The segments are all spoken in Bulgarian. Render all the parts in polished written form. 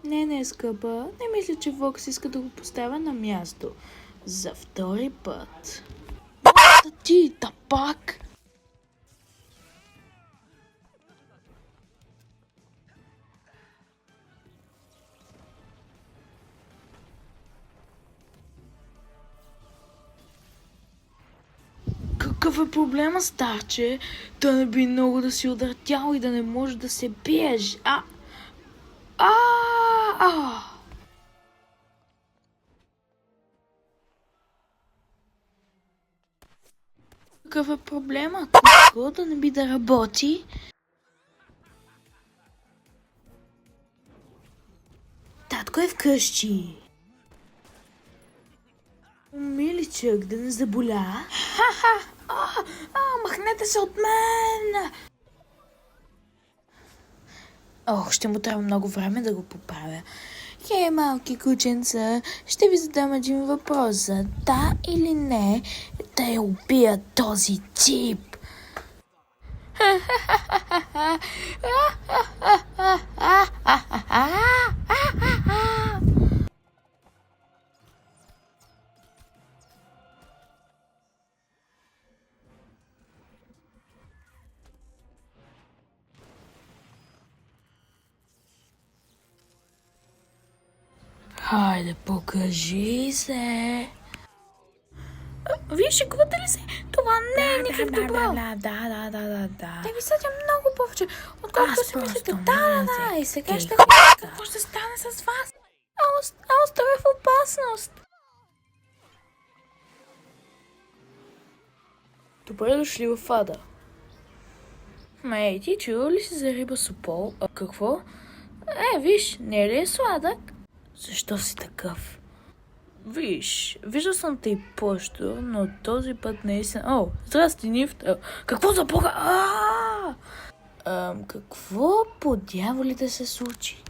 Не, скъпа. Не мисля, че Вокс иска да го поставя на място. За втори път. Ти, тапак! Какъв е проблема, старче? Да не би много да си удъртял и да не можеш да се биеш. Какъв е проблема? Какво да не би да работи? Татко е вкъщи. Миличък, да не заболя. Махнете се от мен! Ще му трябва много време да го поправя. Хей, малки кученца, ще ви задам един въпрос за да или не да я убия този тип. Хайде, покажи се. Вие шегувате ли се? Това не е никак добро. Да. Те ви съдя много повече, отколкото си мислите. Да. И сега ще какво ще стане с вас? Аустър е в опасност. Добре дошли в ада. Ей, ти чува ли си за риба супол? Какво? Виж, не е ли е сладък? Защо си такъв? Виждал съм те и по-що, но този път наистина... Здрасти, Нифт! Какво за бога? Какво по дяволите се случи?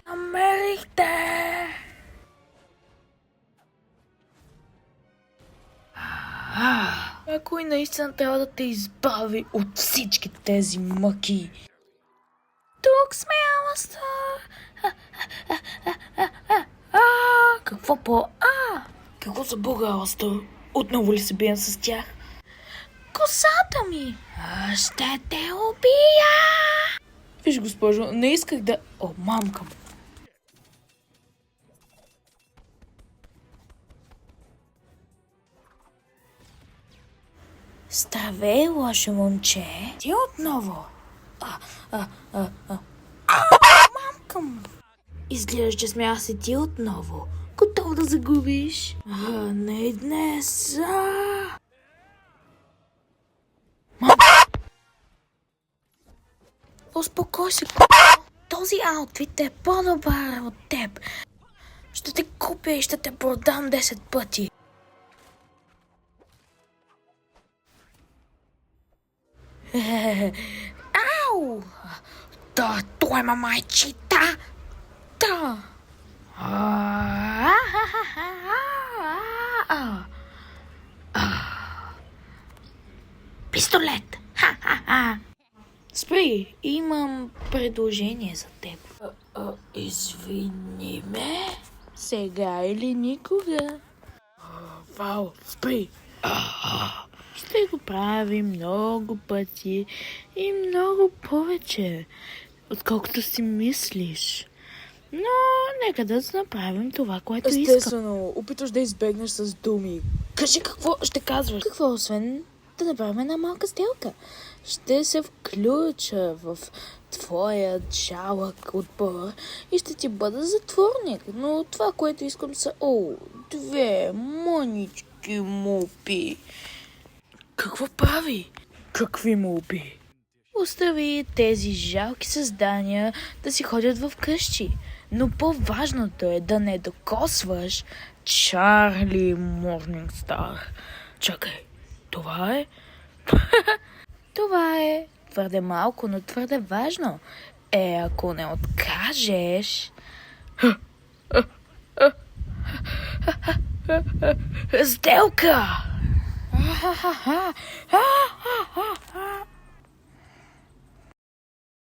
Намерихте! Някой наистина трябва да те избави от всички тези мъки. Тук сме, Аластър! Какво Какво за бога, Аластър? Отново ли се бием с тях? Косата ми! Ще те убия! Виж, госпожо, не исках да... мамка му. Здравей, лошо момче. Ти отново. Мамка му. Изглеждаш, че смях се ти отново. Готов да загубиш? Не днес. Успокой се, този аутфит е по-добър от теб. Ще те купя и ще те продам 10 пъти. Ау! Да, той е майчита! Да! Пистолет! Спри, имам предложение за теб. Извини ме. Сега или никога. Вау, спри. Ще го правим много пъти и много повече, отколкото си мислиш. Но нека да направим това, което искам. Естествено, опитваш да избегнеш с думи. Кажи какво ще казваш. Какво, освен да направим една малка сделка? Ще се включа в твоя жалък отбор и ще ти бъда затворник. Но това, което искам са... две мънички мупи. Какво прави? Какви молби? Остави тези жалки създания да си ходят в къщи. Но по-важното е да не докосваш Чарли Морнингстар. Чакай, това е? Това е твърде малко, но твърде важно. Ако не откажеш... Сделка!